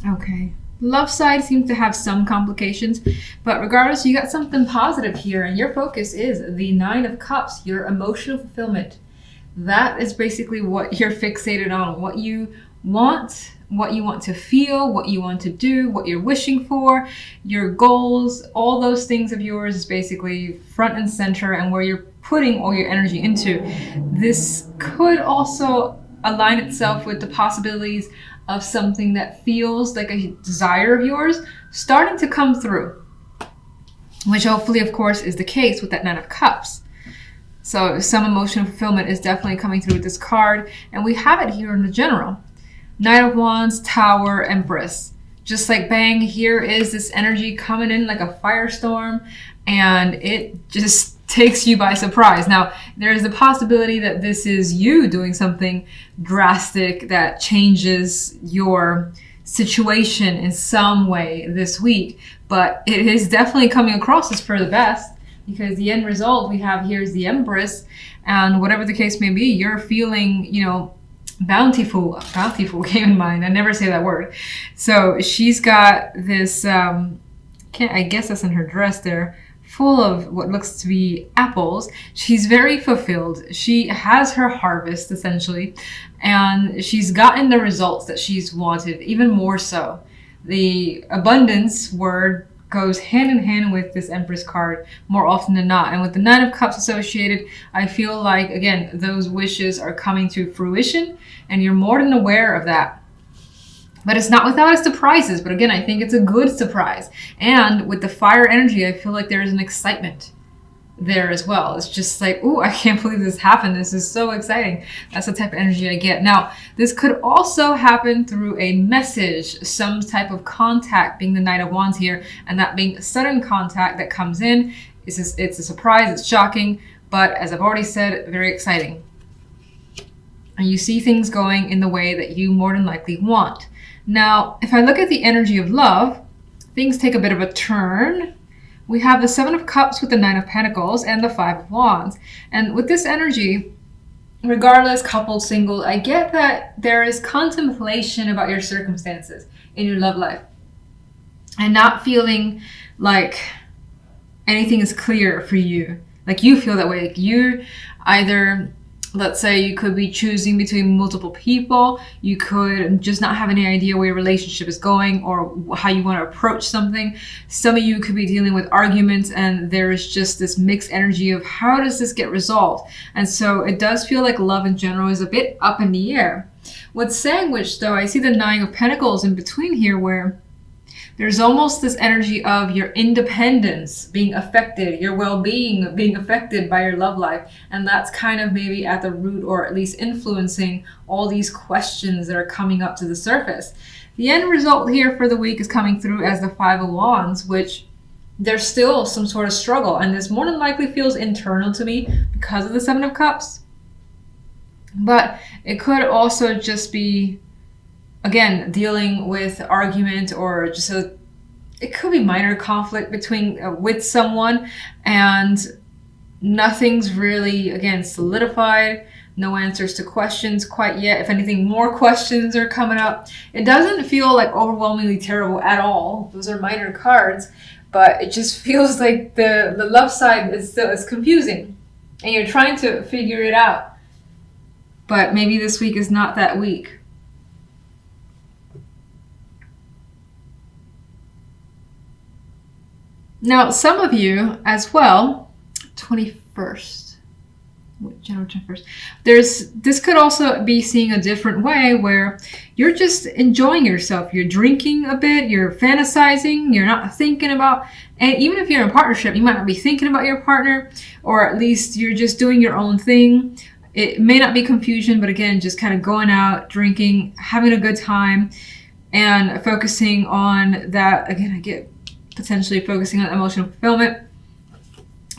Okay. Love side seems to have some complications, but regardless, you got something positive here, and your focus is the Nine of Cups, your emotional fulfillment. That is basically what you're fixated on, what you want to feel, what you want to do, what you're wishing for, your goals, all those things of yours is basically front and center and where you're putting all your energy into. This could also align itself with the possibilities of something that feels like a desire of yours starting to come through, which hopefully, of course, is the case with that Nine of Cups. So some emotional fulfillment is definitely coming through with this card. And we have it here in the general. Knight of Wands, Tower, Empress. Just like bang, here is this energy coming in like a firestorm. And it just takes you by surprise. Now, there's the possibility that this is you doing something drastic that changes your situation in some way this week. But it is definitely coming across as for the best. Because the end result we have here is the Empress, and whatever the case may be, you're feeling, bountiful came in mind. I never say that word. So she's got this, I guess that's in her dress there, full of what looks to be apples. She's very fulfilled. She has her harvest essentially, and she's gotten the results that she's wanted, even more so. The abundance word goes hand in hand with this Empress card more often than not. And with the Nine of Cups associated, I feel like, again, those wishes are coming to fruition and you're more than aware of that. But it's not without its surprises. But again, I think it's a good surprise. And with the fire energy, I feel like there is an excitement there as well. It's just like, ooh, I can't believe this happened. This is so exciting. That's the type of energy I get. Now, this could also happen through a message, some type of contact, being the Knight of Wands here, and that being sudden contact that comes in. It's a surprise, it's shocking, but as I've already said, very exciting. And you see things going in the way that you more than likely want. Now, if I look at the energy of love, things take a bit of a turn. We have the Seven of Cups with the Nine of Pentacles and the Five of Wands. And with this energy, regardless, coupled, single, I get that there is contemplation about your circumstances in your love life. And not feeling like anything is clear for you. Like you feel that way. Like you either, let's say you could be choosing between multiple people. You could just not have any idea where your relationship is going or how you want to approach something. Some of you could be dealing with arguments and there is just this mixed energy of how does this get resolved? And so it does feel like love in general is a bit up in the air. With Sandwich though, I see the Nine of Pentacles in between here where there's almost this energy of your independence being affected, your well-being being affected by your love life. And that's kind of maybe at the root or at least influencing all these questions that are coming up to the surface. The end result here for the week is coming through as the Five of Wands, which there's still some sort of struggle. And this more than likely feels internal to me because of the Seven of Cups. But it could also just be, again, dealing with argument or just it could be minor conflict between with someone and nothing's really, again, solidified. No answers to questions quite yet. If anything, more questions are coming up. It doesn't feel like overwhelmingly terrible at all. Those are minor cards, but it just feels like the love side is confusing and you're trying to figure it out. But maybe this week is not that week. Now, some of you as well, 21st, January 21st, this could also be seeing a different way where you're just enjoying yourself. You're drinking a bit, you're fantasizing, you're not thinking about, and even if you're in a partnership, you might not be thinking about your partner, or at least you're just doing your own thing. It may not be confusion, but again, just kind of going out, drinking, having a good time, and focusing on that. Again, I get potentially focusing on emotional fulfillment.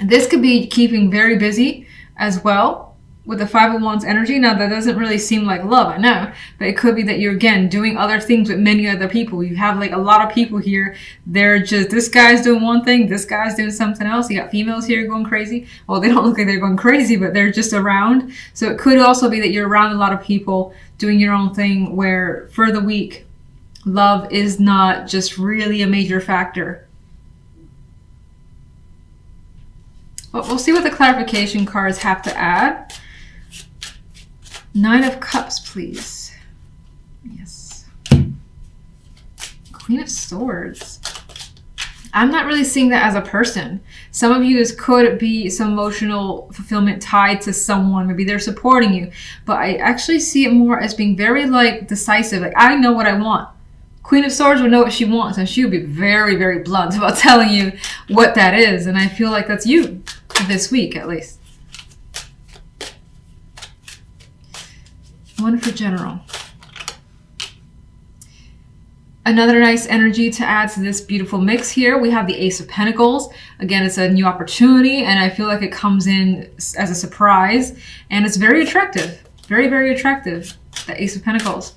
This could be keeping very busy as well with the Five of Wands energy. Now, that doesn't really seem like love, I know, but it could be that you're, again, doing other things with many other people. You have like a lot of people here. They're just, this guy's doing one thing, this guy's doing something else. You got females here going crazy. Well, they don't look like they're going crazy, but they're just around. So it could also be that you're around a lot of people doing your own thing, where for the week, love is not just really a major factor. But we'll see what the clarification cards have to add. 9 of Cups, please. Yes. Queen of Swords. I'm not really seeing that as a person. Some of you, this could be some emotional fulfillment tied to someone. Maybe they're supporting you. But I actually see it more as being very like decisive. Like, I know what I want. Queen of Swords would know what she wants, and she would be very, very blunt about telling you what that is. And I feel like that's you this week, at least. 1 for general. Another nice energy to add to this beautiful mix here. We have the Ace of Pentacles. Again, it's a new opportunity, and I feel like it comes in as a surprise, and it's very attractive. Very, very attractive. The Ace of Pentacles.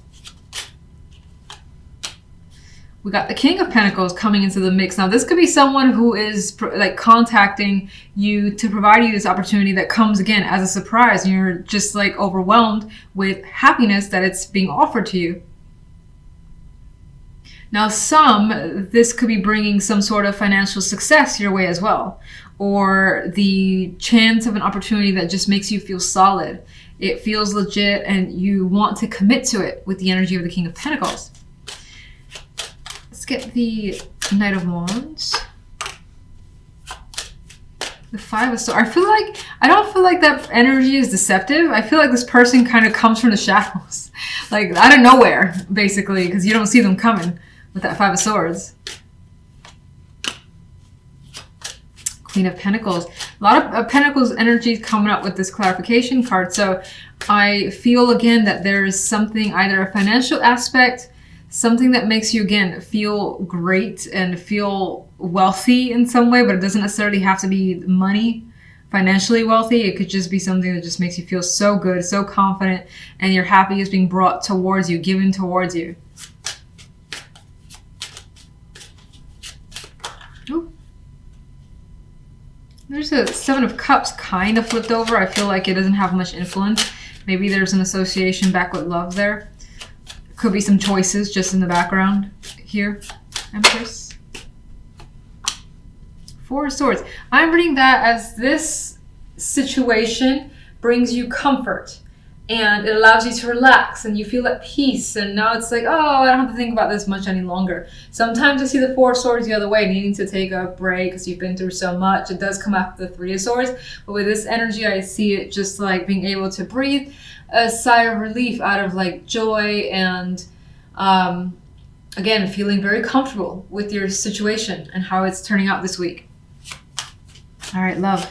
We got the King of Pentacles coming into the mix. Now, this could be someone who is like contacting you to provide you this opportunity that comes again as a surprise. And you're just like overwhelmed with happiness that it's being offered to you. Now, this could be bringing some sort of financial success your way as well. Or the chance of an opportunity that just makes you feel solid. It feels legit and you want to commit to it with the energy of the King of Pentacles. Get the Knight of Wands, the 5 of Swords. I don't feel like that energy is deceptive. I feel like this person kind of comes from the shadows, like out of nowhere, basically, because you don't see them coming with that 5 of Swords. Queen of Pentacles. A lot of Pentacles energy coming up with this clarification card. So I feel again that there is something, either a financial aspect, something that makes you, again, feel great and feel wealthy in some way, but it doesn't necessarily have to be money, financially wealthy. It could just be something that just makes you feel so good, so confident, and your happiness being brought towards you, given towards you. Ooh. There's a 7 of Cups kind of flipped over. I feel like it doesn't have much influence. Maybe there's an association back with love there. Could be some choices just in the background here. Empress. 4 of Swords. I'm reading that as this situation brings you comfort and it allows you to relax and you feel at peace. And now it's like, oh, I don't have to think about this much any longer. Sometimes I see the 4 of Swords the other way, needing to take a break because you've been through so much. It does come after the 3 of Swords. But with this energy, I see it just like being able to breathe a sigh of relief out of like joy and again, feeling very comfortable with your situation and how it's turning out this week. All right, love.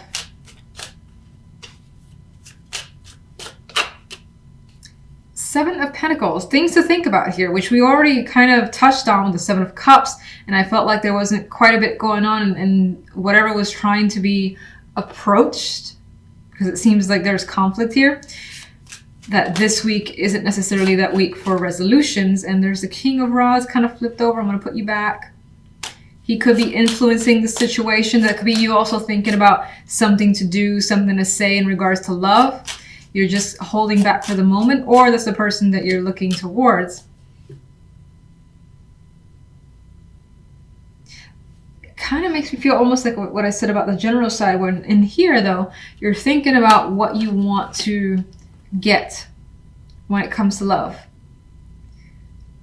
Seven of Pentacles, things to think about here, which we already kind of touched on with the 7 of Cups, and I felt like there wasn't quite a bit going on in whatever was trying to be approached, because it seems like there's conflict here. That this week isn't necessarily that week for resolutions. And there's the King of Rods kind of flipped over. I'm going to put you back. He could be influencing the situation. That could be you also thinking about something to do, something to say in regards to love. You're just holding back for the moment, or that's the person that you're looking towards. It kind of makes me feel almost like what I said about the general side, when in here though, you're thinking about what you want to get when it comes to love,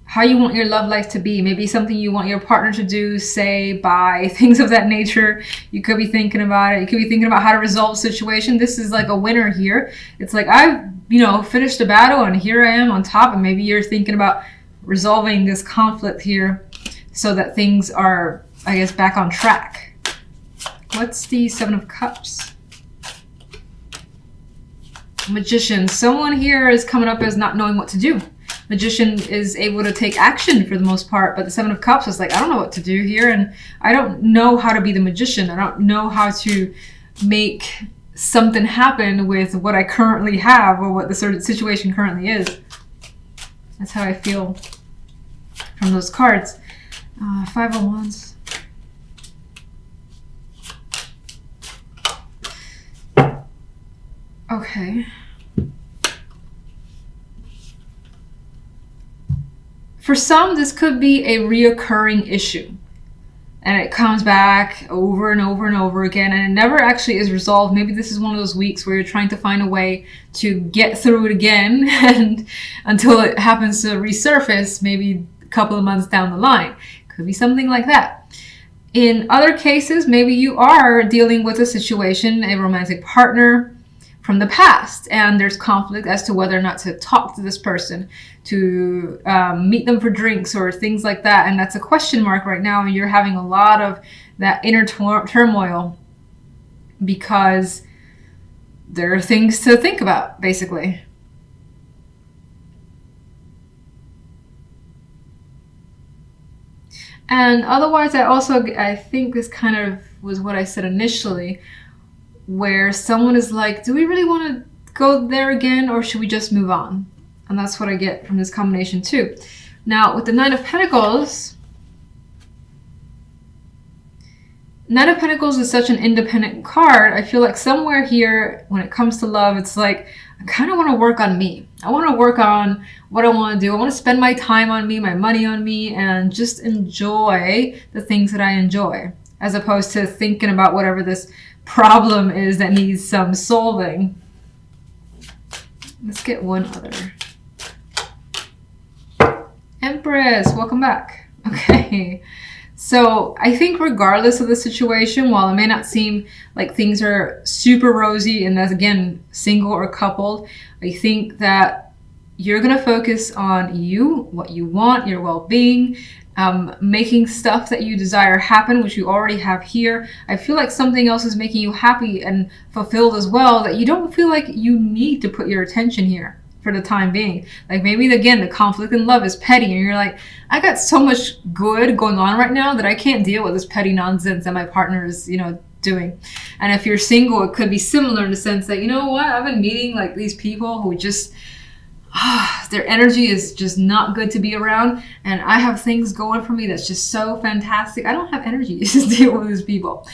how you want your love life to be, maybe something you want your partner to do, say, buy, things of that nature. You could be thinking about it. You could be thinking about how to resolve a situation. This is like a winner here. It's like I've finished the battle and here I am on top, and maybe you're thinking about resolving this conflict here so that things are, I guess, back on track. What's the 7 of Cups? Magician. Someone here is coming up as not knowing what to do. Magician is able to take action for the most part, but the 7 of Cups is like, I don't know what to do here, and I don't know how to be the magician. I don't know how to make something happen with what I currently have or what the sort of situation currently is. That's how I feel from those cards. 5 of Wands. Okay. For For some, this could be a reoccurring issue. And it comes back over and over and over again, and it never actually is resolved. Maybe this is one of those weeks where you're trying to find a way to get through it again, and until it happens to resurface, maybe a couple of months down the line. Could be something like that. In other cases, maybe you are dealing with a situation, a romantic partner from the past, and there's conflict as to whether or not to talk to this person, to meet them for drinks or things like that, and that's a question mark right now, and you're having a lot of that inner turmoil because there are things to think about, basically. And otherwise, I think this kind of was what I said initially, where someone is like, do we really want to go there again, or should we just move on? And that's what I get from this combination too. Now, with the Nine of Pentacles is such an independent card. I feel like somewhere here, when it comes to love, it's like, I kind of want to work on me. I want to work on what I want to do. I want to spend my time on me, my money on me, and just enjoy the things that I enjoy, as opposed to thinking about whatever this problem is that needs some solving. Let's get one other. Empress, welcome back. Okay, so I think regardless of the situation, while it may not seem like things are super rosy, and that's again single or coupled, I think that you're gonna focus on you, what you want, your well-being, making stuff that you desire happen, which you already have here. I feel like something else is making you happy and fulfilled as well, that you don't feel like you need to put your attention here for the time being. Like maybe again, the conflict in love is petty, and you're like, I got so much good going on right now that I can't deal with this petty nonsense that my partner is, doing. And if you're single, it could be similar in the sense that, you know what, I've been meeting like these people who just their energy is just not good to be around, and I have things going for me that's just so fantastic. I don't have energy to deal with these people.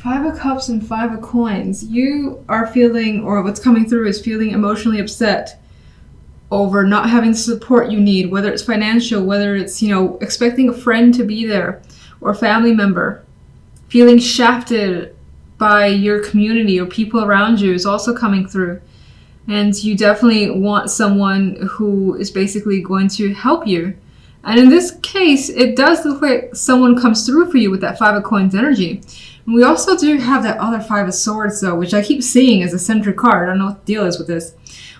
Five of Cups and Five of Coins. You are feeling, or what's coming through is feeling emotionally upset over not having the support you need, whether it's financial, whether it's, expecting a friend to be there or a family member. Feeling shafted by your community or people around you is also coming through. And you definitely want someone who is basically going to help you. And in this case, it does look like someone comes through for you with that Five of Coins energy. And we also do have that other Five of Swords, though, which I keep seeing as a centric card. I don't know what the deal is with this.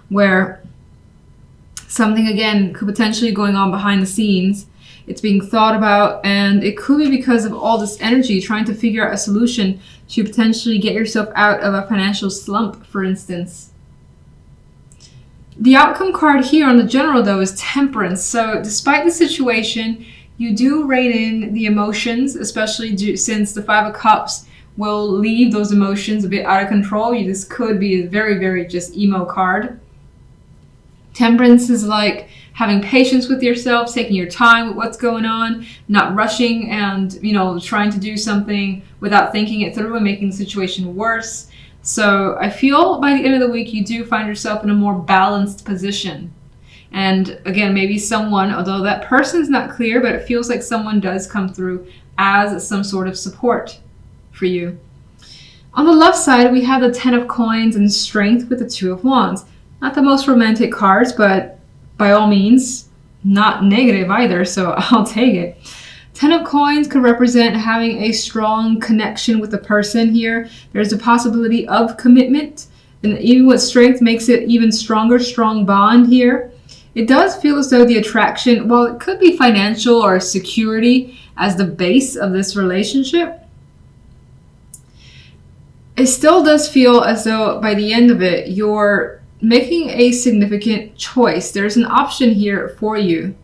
Where something, again, could potentially going on behind the scenes. It's being thought about, and it could be because of all this energy, trying to figure out a solution to potentially get yourself out of a financial slump, for instance. The outcome card here on the general, though, is Temperance. So despite the situation, you do rein in the emotions, especially since the Five of Cups will leave those emotions a bit out of control. This could be a very, very just emo card. Temperance is like having patience with yourself, taking your time with what's going on, not rushing and, trying to do something without thinking it through and making the situation worse. So I feel by the end of the week, you do find yourself in a more balanced position. And again, maybe someone, although that person's not clear, but it feels like someone does come through as some sort of support for you. On the left side, we have the Ten of Coins and Strength with the Two of Wands. Not the most romantic cards, but by all means, not negative either, so I'll take it. Ten of Coins could represent having a strong connection with the person here. There's a possibility of commitment, and even with Strength makes it even stronger, strong bond here. It does feel as though the attraction, while it could be financial or security as the base of this relationship, it still does feel as though by the end of it, you're making a significant choice. There's an option here for you,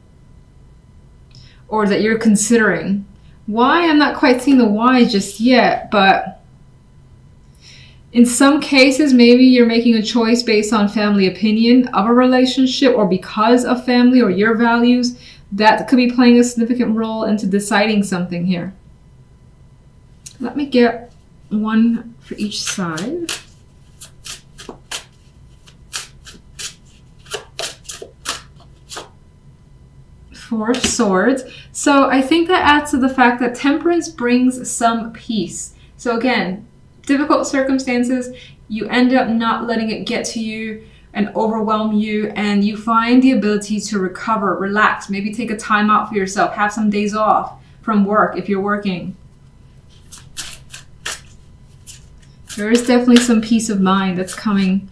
or that you're considering. Why? I'm not quite seeing the why just yet, but in some cases, maybe you're making a choice based on family opinion of a relationship, or because of family or your values. That could be playing a significant role into deciding something here. Let me get one for each side. Four of Swords. So I think that adds to the fact that temperance brings some peace. So again, difficult circumstances, you end up not letting it get to you and overwhelm you, and you find the ability to recover, relax, maybe take a time out for yourself, have some days off from work if you're working. There is definitely some peace of mind that's coming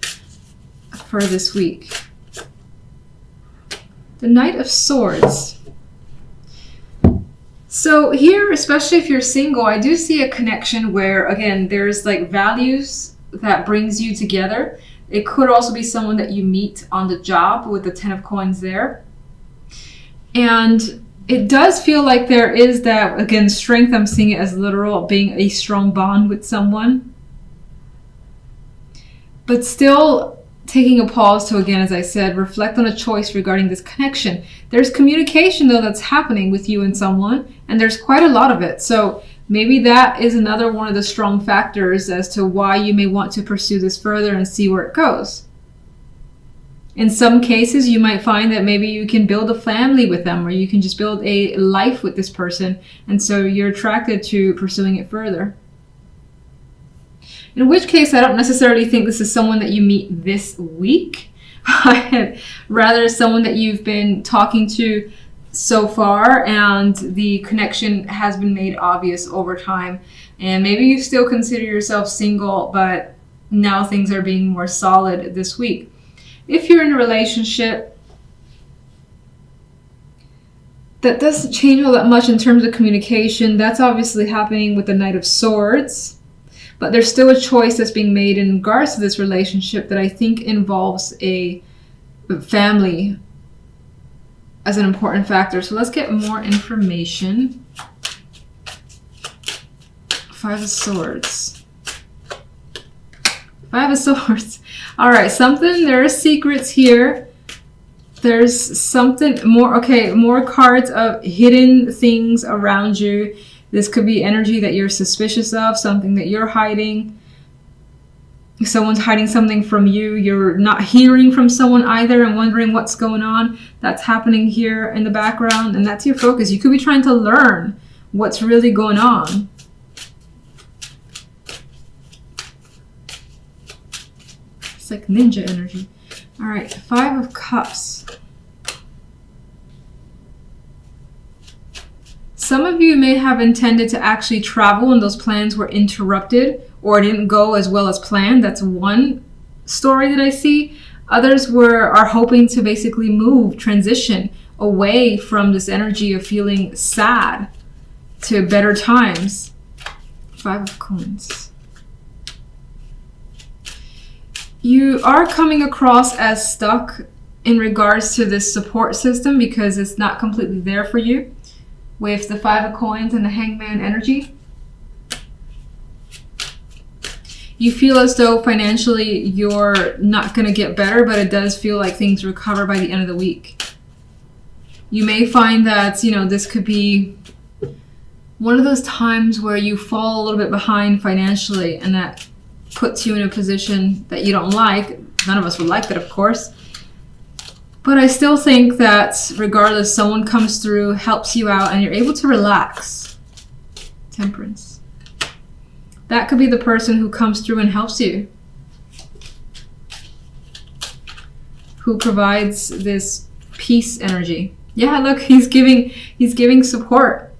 for this week. The Knight of Swords. So here, especially if you're single, I do see a connection where, again, there's like values that brings you together. It could also be someone that you meet on the job with the 10 of Coins there. And it does feel like there is that, again, strength. I'm seeing it as literal, being a strong bond with someone. But still taking a pause to, again, as I said, reflect on a choice regarding this connection. There's communication, though, that's happening with you and someone, and there's quite a lot of it. So maybe that is another one of the strong factors as to why you may want to pursue this further and see where it goes. In some cases, you might find that maybe you can build a family with them, or you can just build a life with this person, and so you're attracted to pursuing it further. In which case, I don't necessarily think this is someone that you meet this week. Rather, someone that you've been talking to so far, and the connection has been made obvious over time. And maybe you still consider yourself single, but now things are being more solid this week. If you're in a relationship, that doesn't change all that much in terms of communication. That's obviously happening with the Knight of Swords. But there's still a choice that's being made in regards to this relationship that I think involves a family as an important factor. So let's get more information. Five of Swords. Five of Swords. All right, there are secrets here. There's something more. Okay, more cards of hidden things around you. This could be energy that you're suspicious of, something that you're hiding. Someone's hiding something from you. You're not hearing from someone either and wondering what's going on. That's happening here in the background, and that's your focus. You could be trying to learn what's really going on. It's like ninja energy. All right, Five of Cups. Some of you may have intended to actually travel and those plans were interrupted or didn't go as well as planned. That's one story that I see. Others are hoping to basically transition away from this energy of feeling sad to better times. Five of Coins. You are coming across as stuck in regards to this support system because it's not completely there for you. With the Five of Coins and the Hangman energy, you feel as though financially you're not going to get better, but it does feel like things recover by the end of the week. You may find that, this could be one of those times where you fall a little bit behind financially, and that puts you in a position that you don't like. None of us would like that, of course. But I still think that regardless, someone comes through, helps you out, and you're able to relax. Temperance. That could be the person who comes through and helps you. Who provides this peace energy. Yeah, look, he's giving support.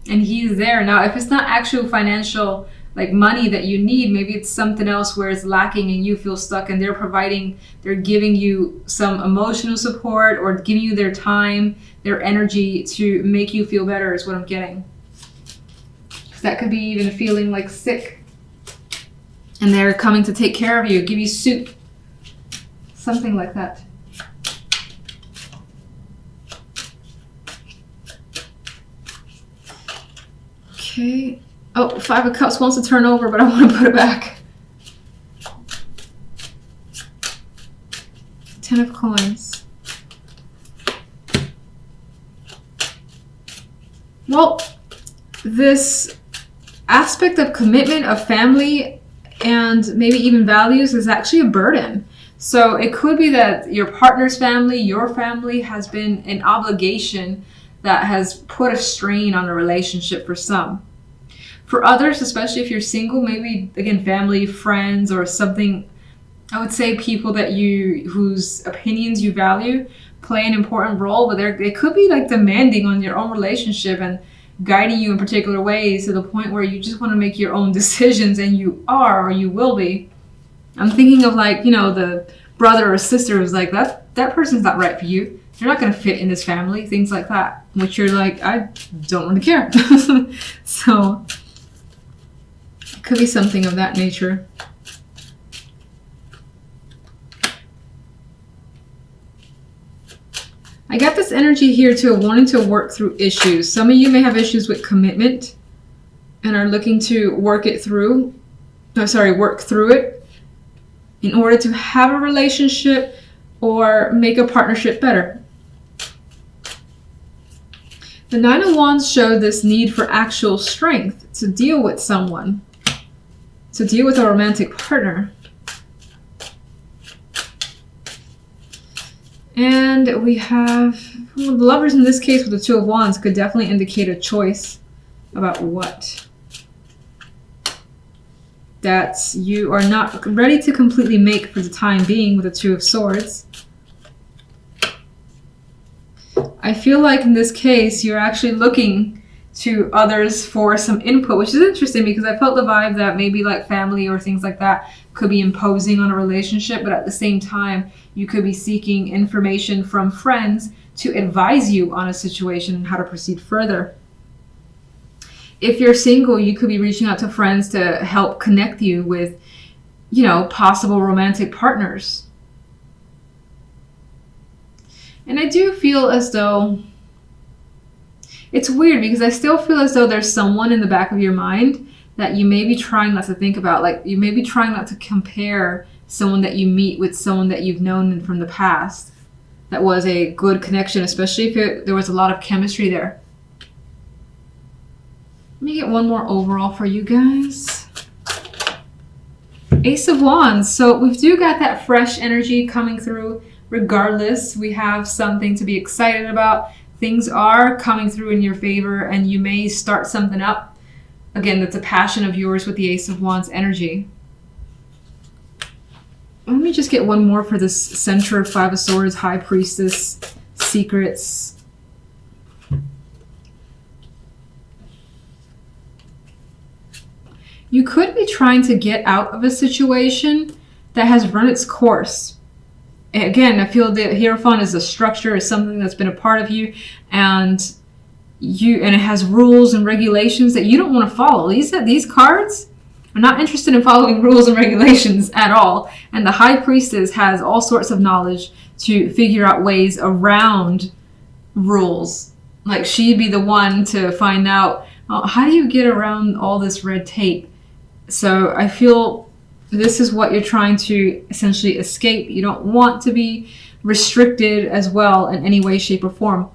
And he's there. Now, if it's not actual financial like money that you need, maybe it's something else where it's lacking and you feel stuck, and they're giving you some emotional support or giving you their time, their energy to make you feel better is what I'm getting. That could be even feeling like sick and they're coming to take care of you, give you soup, something like that. Okay. Oh, Five of Cups wants to turn over, but I want to put it back. 10 of Coins. Well, this aspect of commitment, of family, and maybe even values is actually a burden. So it could be that your partner's family, your family has been an obligation that has put a strain on a relationship for some. For others, especially if you're single, maybe again family, friends, or something, I would say people that whose opinions you value play an important role, but they could be like demanding on your own relationship and guiding you in particular ways to the point where you just want to make your own decisions, and you are, or you will be. I'm thinking of like, the brother or sister who's like, that person's not right for you. You're not going to fit in this family, things like that, which you're like, I don't really care. So it could be something of that nature. I got this energy here too, wanting to work through issues. Some of you may have issues with commitment and are looking to work through it in order to have a relationship or make a partnership better. The Nine of Wands showed this need for actual strength to deal with someone, to deal with a romantic partner. And we have the Lovers in this case with the Two of Wands could definitely indicate a choice about what that you are not ready to completely make for the time being with the Two of Swords. I feel like in this case, you're actually looking to others for some input, which is interesting because I felt the vibe that maybe like family or things like that could be imposing on a relationship, but at the same time, you could be seeking information from friends to advise you on a situation and how to proceed further. If you're single, you could be reaching out to friends to help connect you with, possible romantic partners. And I do feel as though it's weird because I still feel as though there's someone in the back of your mind that you may be trying not to think about. Like you may be trying not to compare someone that you meet with someone that you've known from the past that was a good connection, especially if there was a lot of chemistry there. Let me get one more overall for you guys. Ace of Wands. So we do got that fresh energy coming through. Regardless, we have something to be excited about. Things are coming through in your favor and you may start something up. Again, that's a passion of yours with the Ace of Wands energy. Let me just get one more for this center of Five of Swords, High Priestess, secrets. You could be trying to get out of a situation that has run its course. Again, I feel the Hierophant is a structure, is something that's been a part of you, and it has rules and regulations that you don't want to follow. These cards are not interested in following rules and regulations at all. And the High Priestess has all sorts of knowledge to figure out ways around rules. Like she'd be the one to find out, how do you get around all this red tape? So I feel this is what you're trying to essentially escape. You don't want to be restricted as well in any way, shape, or form.